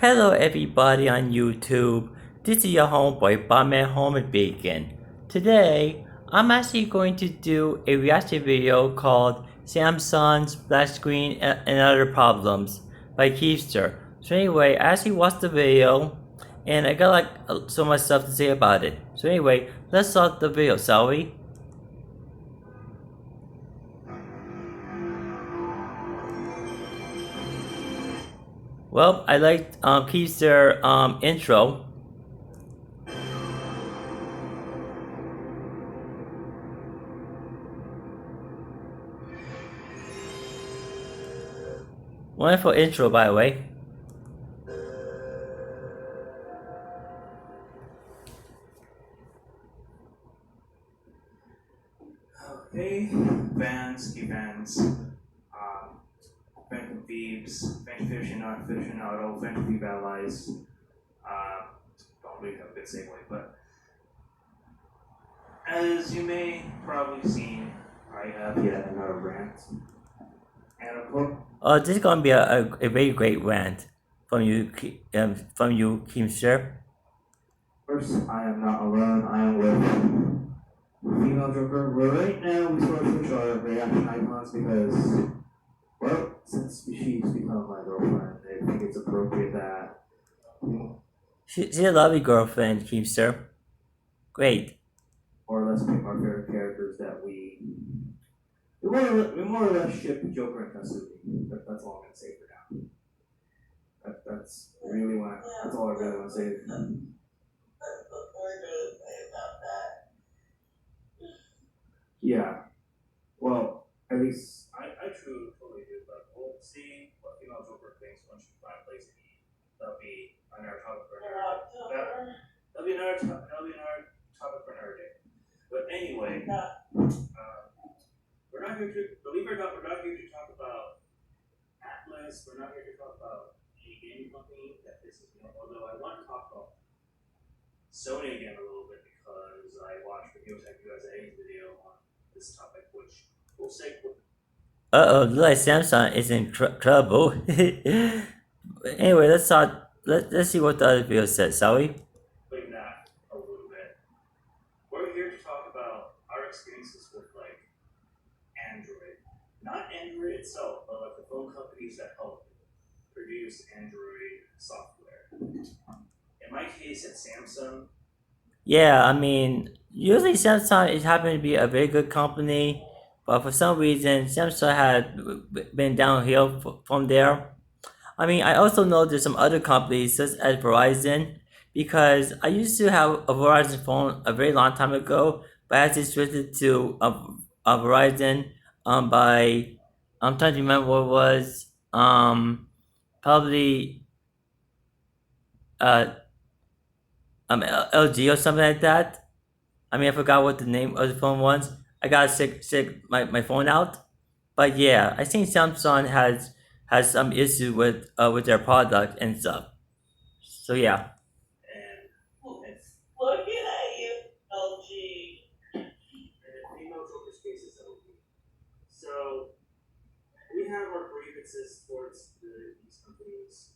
Hello everybody on YouTube. This is your homeboy Batman Home and Bacon. Today, I'm actually going to do a reaction video called Samsung's Splash Screen and Other Problems by Kiefster. So anyway, I actually watched the video and I got so much stuff to say about it. So anyway, let's start the video, shall we? Well, I liked Kiefster intro. Wonderful intro, by the way. Hey, fans, events, fan thieves, fan aficionado, fan thief allies. Don't really have a good segue, but as you may probably seen, I have yet another rant. And of course, This is gonna be a very great rant from you, Kiefster. I am not alone. I am with female Joker. But right now, we sort of switch our reaction icons because, well, since she's become my girlfriend, I think it's appropriate that She's a lovely girlfriend, Kiefster. Great. more or less pick our favorite characters that we more or less ship Joker and Kasumi. That's all I'm gonna say for now. That's really what that's all I really want to say. Yeah. Well, at least I truly totally do. But we'll see what female Joker thinks when she finally plays the E. That'll be another topic for another. That'll be another topic for another day. But anyway, we're not here to believe it or not. We're not here to talk about Atlas. We're not here to talk about any gaming company that pisses me off. Although I want to talk about Sony again a little bit because I watched Video Tech USA's video on this topic, which will say Looks like Samsung is in trouble. Anyway, let's see what the other video says, shall we? explain that a little bit. We're here to talk about our experiences with like Android, not Android itself, but like the phone companies that help produce Android software. In my case, at Samsung, Yeah, I mean, usually Samsung is happening to be a very good company, but for some reason, Samsung had been downhill from there. I mean, I also know there's some other companies such as Verizon because I used to have a Verizon phone a very long time ago, but I had to switch it to a Verizon by I'm trying to remember what it was probably uh LG or something like that. I mean, I forgot what the name of the phone was. I gotta check my phone out. But yeah, I think Samsung has some issue with their product and stuff. So yeah. and it's looking at you, LG. And female Joker's case is LG. So we have our grievances towards these companies,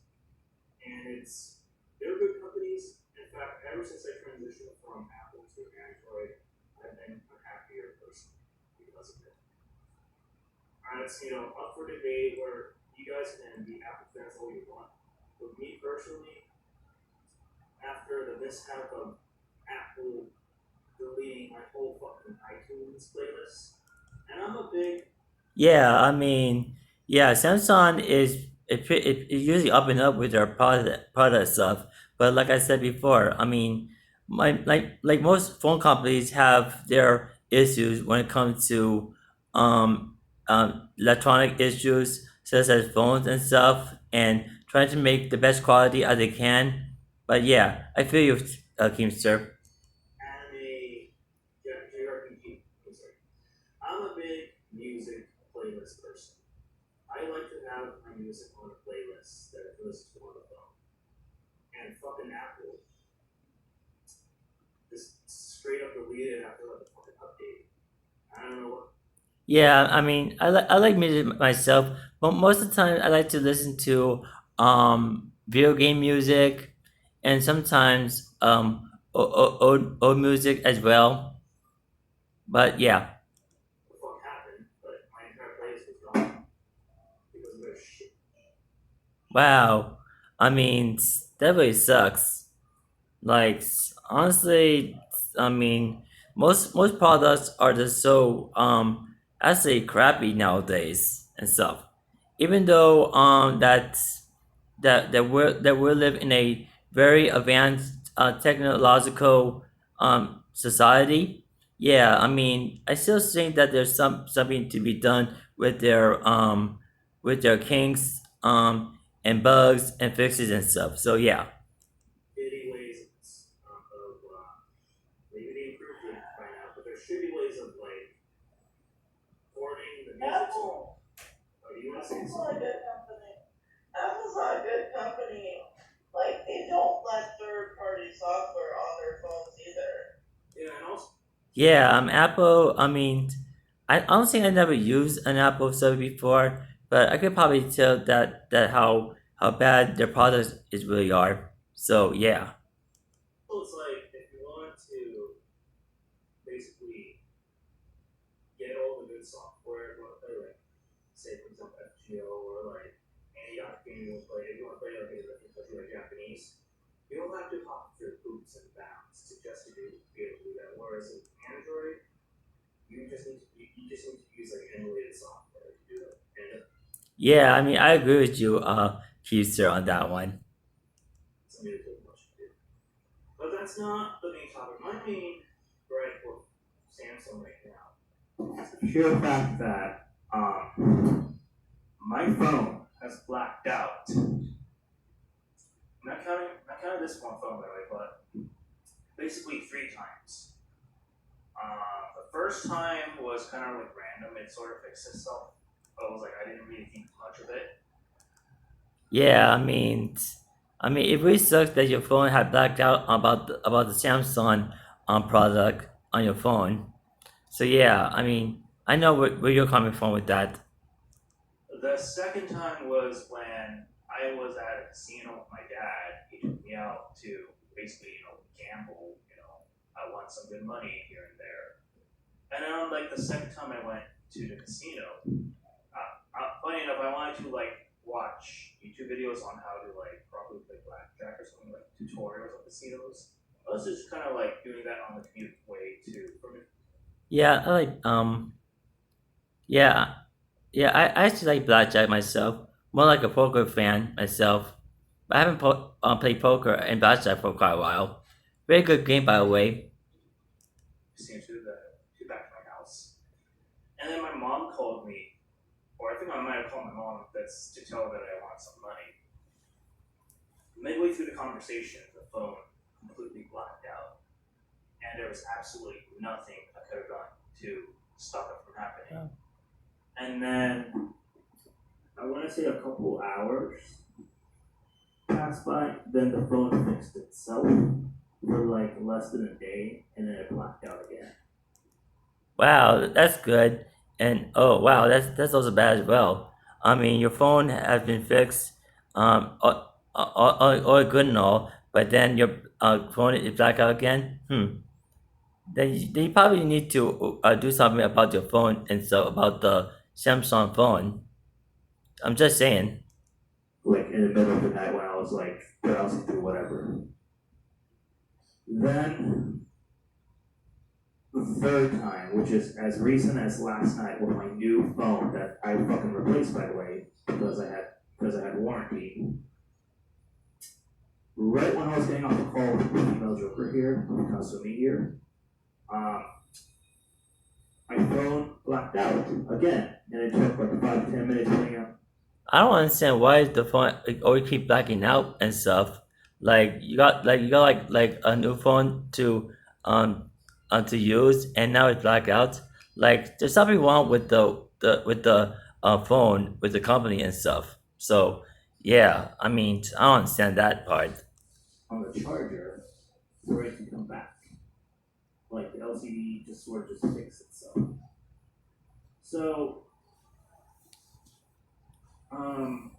and they're good companies. In fact, ever since I transitioned from Apple to Android, I've been a happier person because of it. It's up for debate where you guys can be Apple fans all you want. But me personally, after the mishap of Apple deleting my whole fucking iTunes playlist, and I'm a big Yeah, I mean, yeah, Samsung is usually up and up with their product stuff. But like I said before, I mean, like most phone companies have their issues when it comes to electronic issues such as phones and stuff, and trying to make the best quality as they can. But yeah, I feel you, Keemster. anime JRPG. I'm a big music playlist person. I like to have my music on a playlist that I can listen to on the phone. And fucking Apple just straight up deleted it after like a fucking update. I don't know what. Yeah, I mean, I like music myself, but most of the time I like to listen to video game music, and sometimes old music as well. But yeah, The fuck happened, but my entire playlist was gone because of their shit. wow. I mean, that really sucks. Like honestly, I mean, most products are just so I say crappy nowadays and stuff. Even though that we live in a very advanced technological society. Yeah, I mean, I still think that there's something to be done with their kinks and bugs and fixes and stuff. So yeah. Shitty ways of maybe they improved it by now, but there should be ways of like porting the music to. Oh, you want to say Apple's not a something? good company. Apple's not a good company. Like they don't let third party software on their phones either. Yeah, and also Yeah, Apple. I mean, I don't think I never used an Apple service before, but I could probably tell that how bad their products is really are. So yeah, it's like if you want to basically get all the good software, if you want to play like say for example FGO or like any other game you want to play, if you want to play like especially like Japanese, you don't have to hop through hoops and bounds to just to be able to do that. Whereas in Android, you just need to use like emulated software to do that. And yeah. I mean, I agree with you, Kiefster, on that one. it's immutable much to do. But that's not the main topic. My main gripe with Samsung right now is the sheer fact that my phone has blacked out. Not counting this one phone by the way, but basically three times. The first time was kind of like random. It sort of fixed itself. But it was like I didn't really think much of it. Yeah, I mean, it really sucks that your phone had blacked out about the Samsung product on your phone. So yeah, I mean, I know where you're coming from with that. The second time was when I was at a casino with my dad. He took me out to basically, gamble. I won some good money here and there. And then on like the second time I went to the casino, funny enough, I wanted to like watch YouTube videos on how to like properly play blackjack or something like tutorials of casinos. I was just kind of like doing that on the commute way to from it. Yeah, I like yeah, yeah. I actually like blackjack myself. More like a poker fan myself. I haven't played poker and blackjack for quite a while. Very good game, by the way. Casino to the back of my house. And then my mom called me, or I think I might have called my mom that's to tell her that I want some money. Midway through the conversation, the phone completely blacked out, and there was absolutely nothing I could have done to stop it from happening. And then I want to say a couple hours passed by, then the phone fixed itself for like less than a day, and then it blacked out again. Wow, that's good. And oh wow, that's also bad as well. I mean, your phone has been fixed, all good and all, but then your phone is black out again. Then you probably need to do something about your phone and so about the Samsung phone. I'm just saying. Like in the middle of the night when I was like browsing through whatever. Then the third time, which is as recent as last night with my new phone that I fucking replaced by the way, because I had warranty. Right when I was getting off the call with the female joker here, Kasumi here, um, my phone blacked out again, and it took like 5 to 10 minutes putting out. I don't understand why the phone like, always keep blacking out and stuff. You got like a new phone to use and now it's black out. Like there's something wrong with the phone with the company and stuff. So yeah, I mean I don't understand that part. On the charger for it to come back. Like the LCD just sort of just fixed itself. So, um,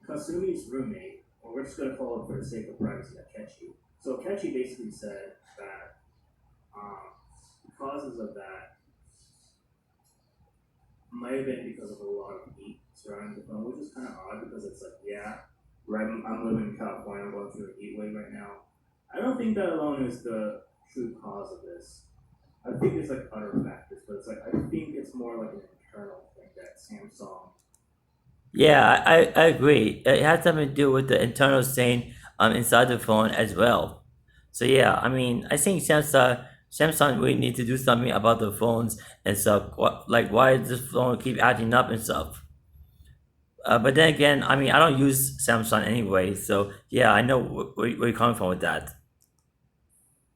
Kasumi's roommate we're just going to follow for the sake of privacy that Catchy. So Catchy basically said that causes of that might have been because of a lot of heat surrounding the phone, which is kind of odd because it's like, yeah, right, I'm living in California, I'm going through a heat wave right now. I don't think that alone is the true cause of this. I think it's like other factors, but it's like I think it's more like an internal thing that Samsung. Yeah, I agree. It has something to do with the internal stain inside the phone as well. So yeah, I mean, I think Samsung really need to do something about the phones and stuff. Like, why does this phone keep acting up and stuff? But then again, I mean, I don't use Samsung anyway, so yeah, I know where you're coming from with that.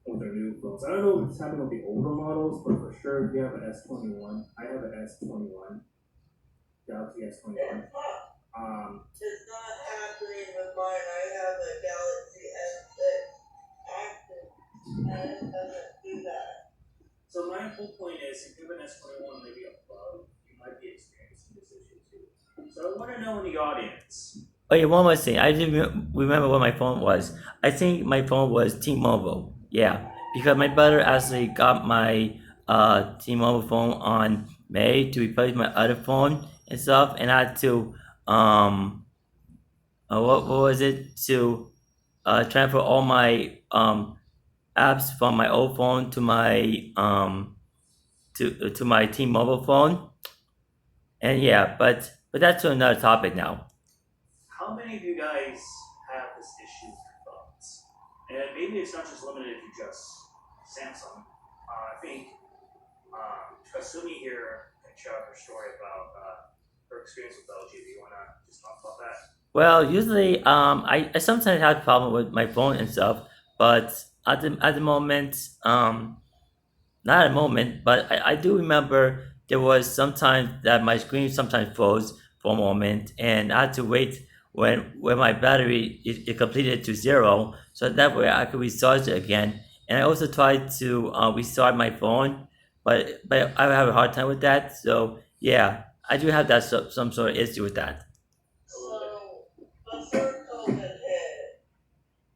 With their new phones. I don't know if it's happening with the older models, but for sure, if you have an S21, I have an S21, Galaxy S21. It's not, Um, it's not happening with mine. I have a Galaxy S6 active, and it doesn't do that. so my whole point is, if you have an S21, maybe above, you might be experiencing this issue too. So I want to know in the audience. Oh yeah, one more thing. I didn't remember what my phone was. I think my phone was T-Mobile. Yeah, because my brother actually got my T-Mobile phone on May to replace my other phone and stuff, and I had to what was it to transfer all my apps from my old phone to my to my T-Mobile phone, and yeah, but that's another topic now. How many of you guys have this issue with your phones? And maybe it's not just limited to just Samsung. I think Kasumi here can share her story about her experience with LG. Do you want to just talk about that? Well, usually, I sometimes have problem with my phone and stuff, but at the moment, not at the moment, but I do remember there was sometimes that my screen sometimes froze for a moment, and I had to wait when my battery it completed to zero, so that way I could restart it again. And I also tried to restart my phone, but I have a hard time with that. So yeah, I do have that some sort of issue with that. So before COVID hit,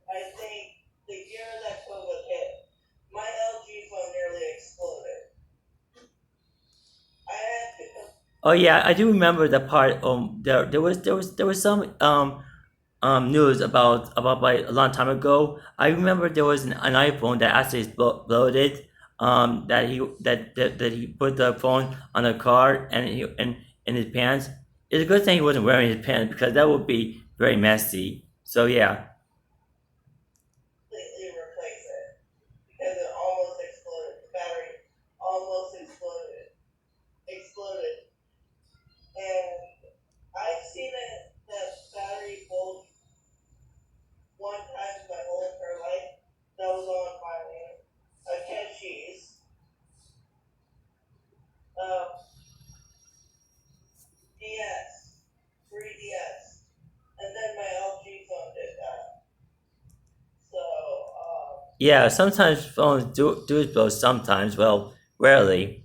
I think the year that COVID hit, my LG phone nearly exploded. I had to, Oh yeah, I do remember the part. There was some news about like a long time ago. I remember there was an iPhone that actually exploded. That he put the phone on a car and he and in his pants. It's a good thing he wasn't wearing his pants because that would be very messy. So yeah, completely replace it because it almost exploded. The battery almost exploded, and I've seen it that battery bulge one time in my whole entire life. That was on my Akechi's um, DS, 3DS, and then my LG phone did that. So yeah. Sometimes phones do explode. Sometimes, well, rarely.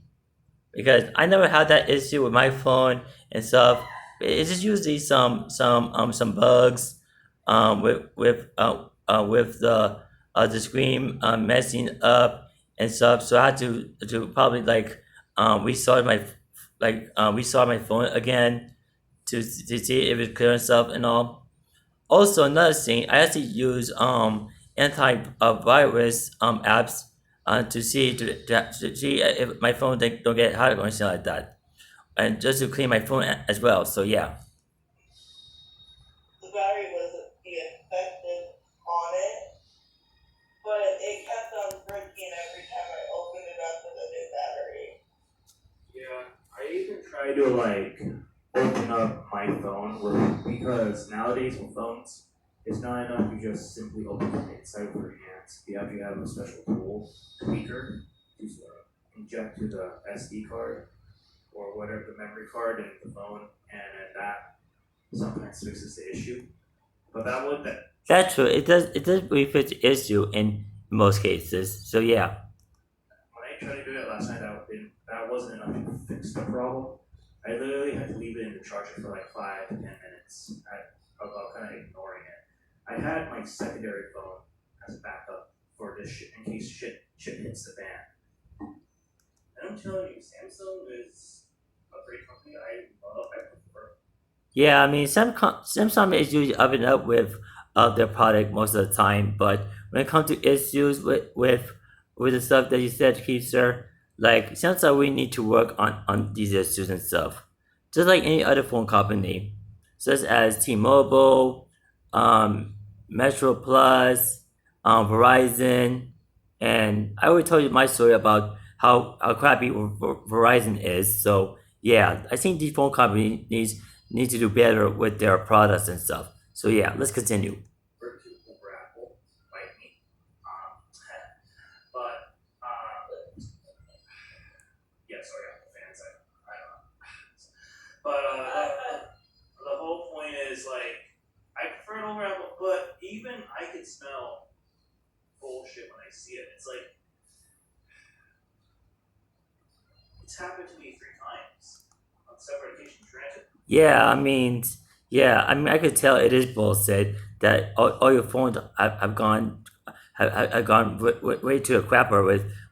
Because I never had that issue with my phone and stuff. It's just usually some bugs with the screen messing up and stuff. So I had to probably like restart my phone again to see if it's clear and stuff and all. Also, another thing, I actually use anti-virus apps to see if my phone don't get hacked or anything like that, and just to clean my phone as well. So yeah, the battery wasn't the effective on it, but it kept on breaking every time I opened it up with a new battery. Yeah, I even try to like open up my phone because nowadays with phones, it's not enough to just simply open the inside with your hands. You have to have a special tool, tweaker, to inject to the SD card or whatever the memory card in the phone, and then that sometimes fixes the issue. But that would that that's true. It does really fit the issue in most cases. So yeah, when I tried to do it last night, that wasn't enough to fix the problem. I literally had to leave it in the charger for like 5 to 10 minutes, about kind of ignoring it. I had my secondary phone as a backup for this shit in case shit hits the fan. And I'm telling you, Samsung is a great company. I prefer. Yeah, I mean, Samsung is usually up and up with their product most of the time, but when it comes to issues with the stuff that you said, Kiefster, like Samsung, we need to work on these issues and stuff, just like any other phone company, such as T-Mobile, um, Metro Plus, Verizon, and I already told you my story about how crappy Verizon is. So yeah, I think these phone companies need to do better with their products and stuff. So yeah, let's continue. We're too over Apple, like me. Um, but yeah, sorry, Apple fans. I don't know. But the whole point is like I prefer it over Apple, but even I can smell bullshit when I see it. It's like it's happened to me 3 times on separate occasions. Granted, Yeah, I mean, I could tell it is bullshit that all your phones have gone way to a crapper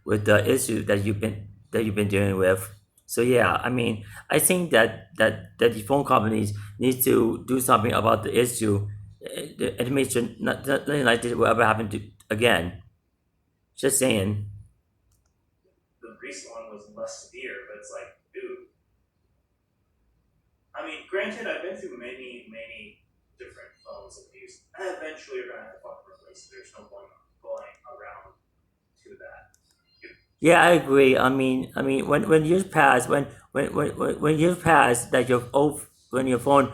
with the issue that you've been dealing with. So yeah, I mean, I think that the phone companies need to do something about the issue, and make sure nothing like this will ever happen to again. Just saying. the recent one was less severe, but it's like, dude. I mean, granted, I've been through many different phones of use. And eventually, you're gonna have to fucking replace it. There's no going around to that. Yeah, I agree. When years pass, when years pass, that your old when your phone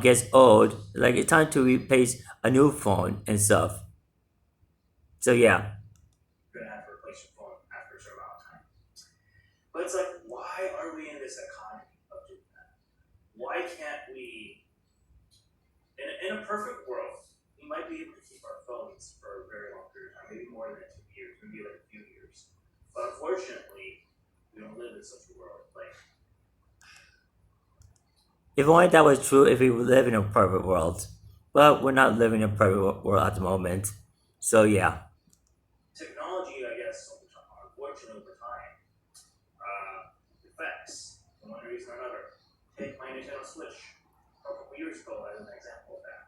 gets old, like it's time to replace a new phone and stuff. So yeah, You're gonna have to replace your phone after a certain amount of time. But it's like, why are we in this economy of doing that? Why can't we, in a perfect world, we might be able to keep our phones for a very long period of time, maybe more than 2 years, maybe like a few years. But unfortunately, we don't live in such a world. Like, if only that was true. If we live in a perfect world, but we're not living in a perfect world at the moment. So yeah. technology, I guess, unfortunately, over time, affects, for one reason or another. Take my Nintendo Switch a couple years ago as an example of that.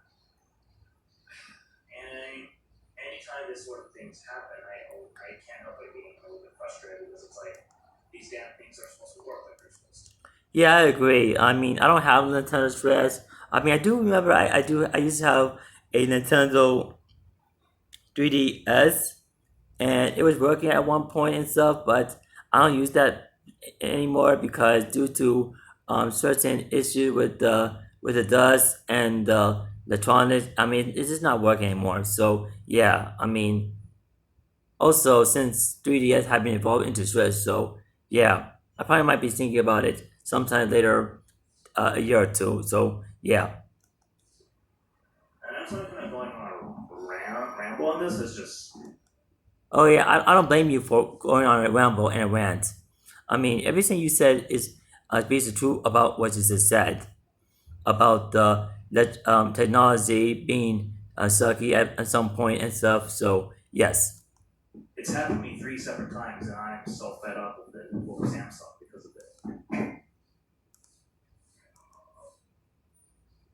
And anytime this sort of things happen, I can't help but being a little bit frustrated because it's like these damn things are supposed to work like they're supposed to. Yeah, I agree. I mean, I don't have Nintendo stress. I mean, I do remember I used to have a Nintendo 3DS, and it was working at one point and stuff, but I don't use that anymore because due to certain issues with the dust and the electronics, I mean, it's just not working anymore. So yeah, I mean, also since 3DS have been evolved into Switch, so yeah, I probably might be thinking about it sometime later, a year or two. So yeah. And I'm not kind of going on a ramble on this. It's just Oh yeah, I don't blame you for going on a ramble and a rant. I mean, everything you said is basically true about what you just said about the technology being sucky at some point and stuff. So yes, it's happened to me 3 separate times, and I'm so fed up with it with Samsung because of it.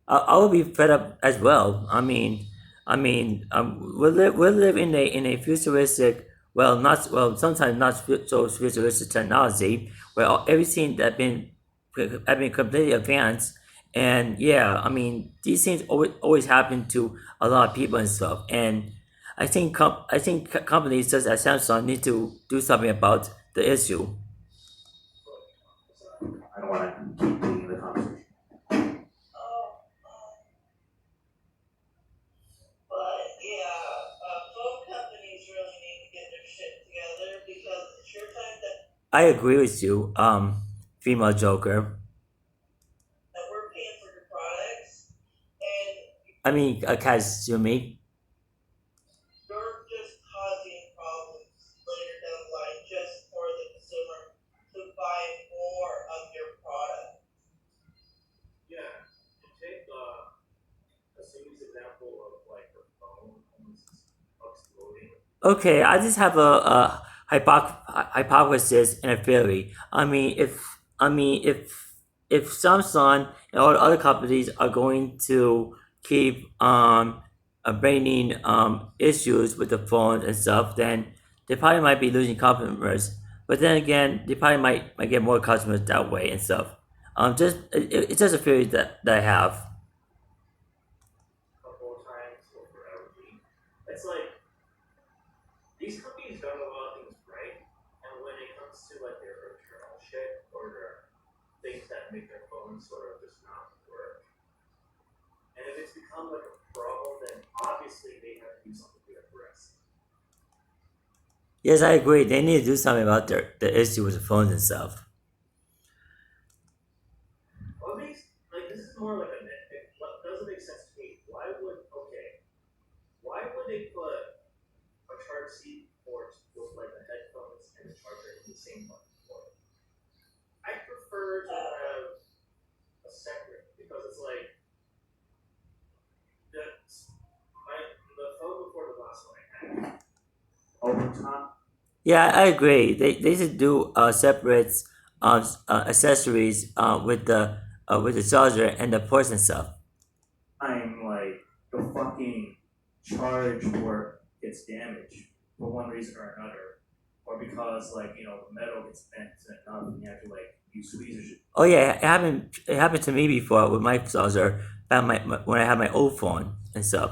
I will be fed up as well. We live in a futuristic, well, not well, sometimes not so futuristic technology where everything that been completely advanced, and yeah, I mean these things always happen to a lot of people and stuff, and I think companies such as Samsung need to do something about the issue. I don't want to keep leading the conversation. Oh, but yeah, phone companies really need to get their shit together because it's sure time I agree with you, female Joker. that we're paying for your products, and I mean, Kazumi. you're just causing problems later down the line just for the consumer to buy more of your product. Yeah, and take a series example of like the Okay, I just have a hypothesis and a theory. If Samsung and all the other companies are going to keep bringing issues with the phones and stuff, then they probably might be losing customers. But then again, they probably might get more customers that way and stuff. It's just a theory that I have. A couple of times or forever. It's like these companies don't know a lot of things right, and when it comes to like their internal shit or their things that make their phones sort of just not work, and if it's become like a problem, then obviously they have to do something to address it. Yes, I agree. They need to do something about the issue with the phones and stuff. What makes like this is more like a nitpick. What doesn't make sense to me? Why would they put a charge C port with like the headphones and the charger in the same one port? I prefer to have a separate because it's like the my the phone before the last one I had over time. Yeah, I agree. They should do separate accessories with the charger and the ports and stuff. I'm like the fucking charge port gets damaged for one reason or another, or because like the metal gets bent enough and you have to like use tweezers. Oh yeah, it happened to me before with my charger when I had my old phone and stuff.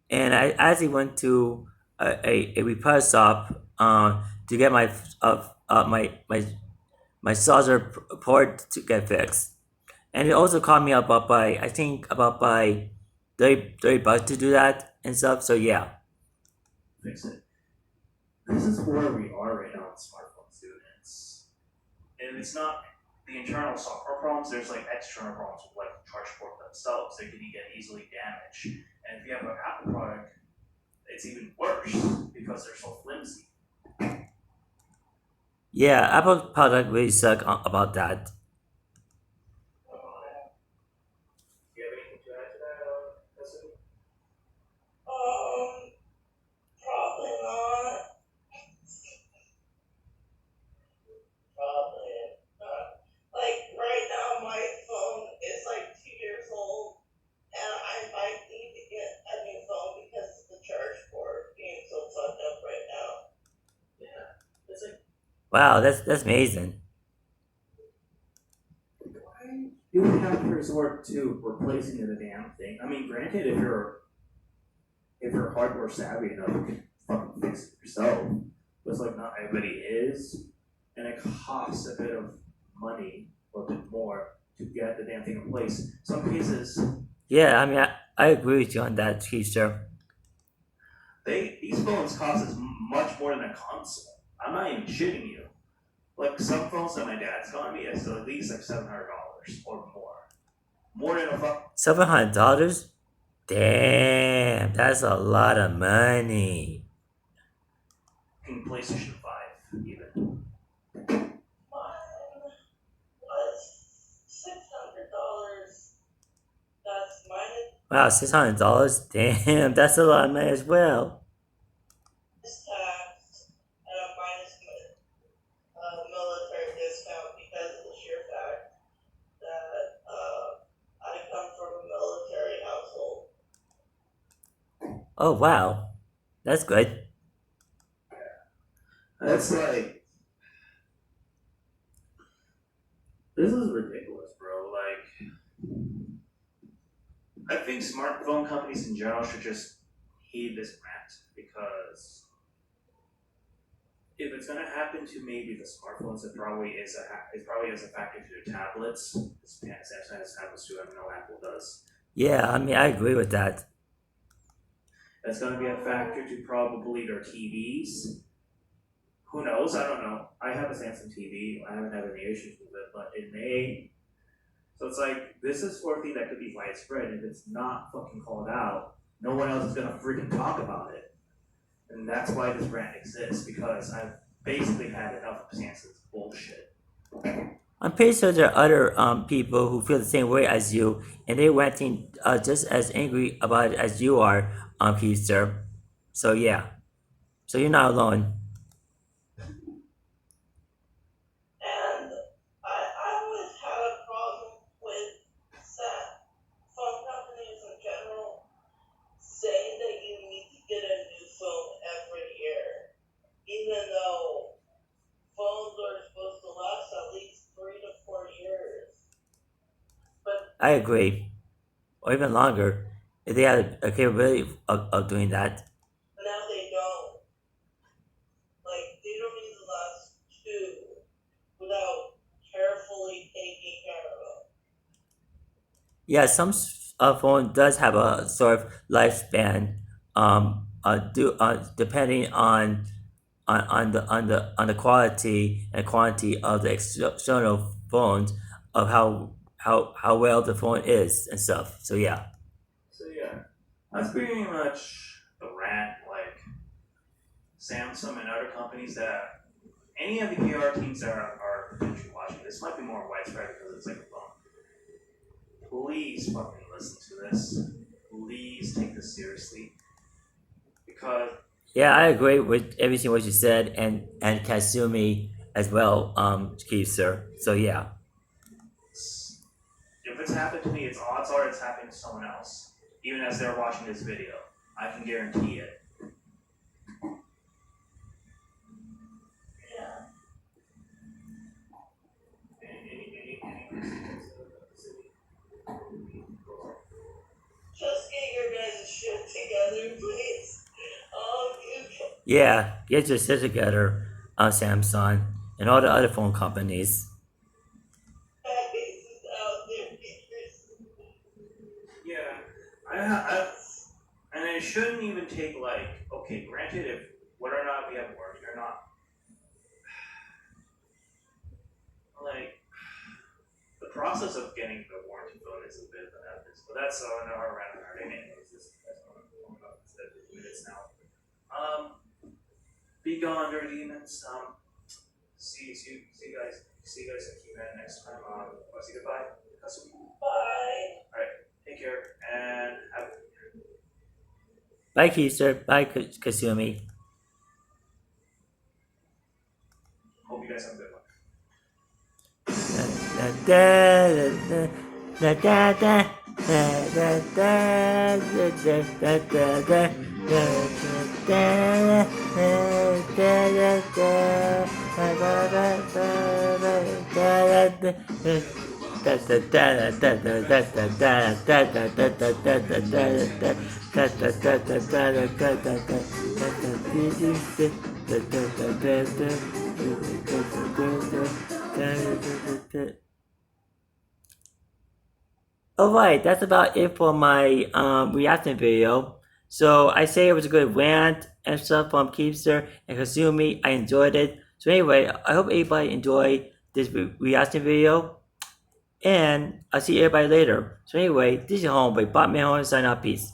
And I actually went to a repair shop to get my charger port to get fixed. And it also cost me about by I think about by 30 bucks to do that and stuff. So yeah. Fix it. This is where we are right now in smartphone students, and it's not the internal software problems. There's like external problems with like the charge port themselves. They can get easily damaged, and if you have an Apple product, it's even worse because they're so flimsy. Yeah, Apple product really suck about that. Do you have anything to add to that, Kasu? Um, probably not. Probably not. Like right now, my phone is like 2 years old, and I might need to get a new phone because of the charge port being so fucked up right now. Yeah, it's like Wow, that's amazing. why do we have to resort to replacing the damn thing? I mean, granted, if you're hardware savvy enough, you can fucking fix it yourself. But it's like not everybody is, and it costs a bit of money, or a bit more, to get the damn thing in place. Some cases, Yeah, I agree with you on that, Kiefster. these phones cost as much more than a console. I'm not even shitting you. Like some phones that my dad's got me, it's at least like $700 or more. More than a $700? Damn, that's a lot of money. fucking PlayStation 5, even. Mine was $600. That's minus Wow, $600? Damn, that's a lot of money as well. tax and a minus military discount because of the sheer fact that I come from a military household. Oh wow, that's good. That's like, this is ridiculous, bro. Like, I think smartphone companies in general should just heed this rant because if it's gonna happen to maybe the smartphones, it probably is a factor to the tablets. Samsung has tablets too. I don't know Apple does. Yeah, I agree with that. That's gonna be a factor to probably their TVs. Who knows? I don't know. I have a Samsung TV. I haven't had any issues with it, but it may. So it's like this is sort of thing that could be widespread, and if it's not fucking called out, no one else is gonna freaking talk about it. And that's why this brand exists because I've basically had enough of Samsung's bullshit. I'm pretty sure there are other people who feel the same way as you, and they're ranting just as angry about it as you are, Keith, sir. So yeah. So you're not alone. And I always had a problem with that phone companies in general saying that you need to get a new phone every year, even though phones are supposed to last at least 3 to 4 years. But I agree, or even longer if they had a capability of doing that. now they don't. Like, they don't need to last two without carefully taking care of them. Yeah, some phone does have a sort of lifespan. Depending on the quality and quantity of the external phones of how well the phone is and stuff. So yeah. So yeah, that's pretty much the rant. Like Samsung and other companies that any of the PR teams that are potentially watching this might be more widespread because it's like a phone. Please fucking listen to this. Please take this seriously because Yeah, I agree with everything what you said and Kasumi as well, Kiefster. So yeah. if it's happened to me, it's odds are it's happening to someone else, even as they're watching this video. I can guarantee it. Yeah. Just get your guys' shit together, please. You Yeah, get your shit together on Samsung and all the other phone companies. guys out there, get Yeah, I and it shouldn't even take like okay, granted, if whether or not we have warranty or not, like the process of getting the warranty phone is a bit of an effort. But that's another random anyways. That's what I'm talking about instead of 2 minutes now. Be gone, dirty demons. See you guys. See you guys in Keyman next time. Say goodbye. Bye. All right. Take care and have. Bye, Kiefster. Bye, Kasumi. Hope you guys have a good one. Alright, that's about it for my reaction video. So I say it was a good rant and stuff from Keepster and Kasumi. I enjoyed it. So anyway, I hope everybody enjoyed this reaction video. And I'll see everybody later. So anyway, this is your homeboy, Botman Horn, sign out, peace.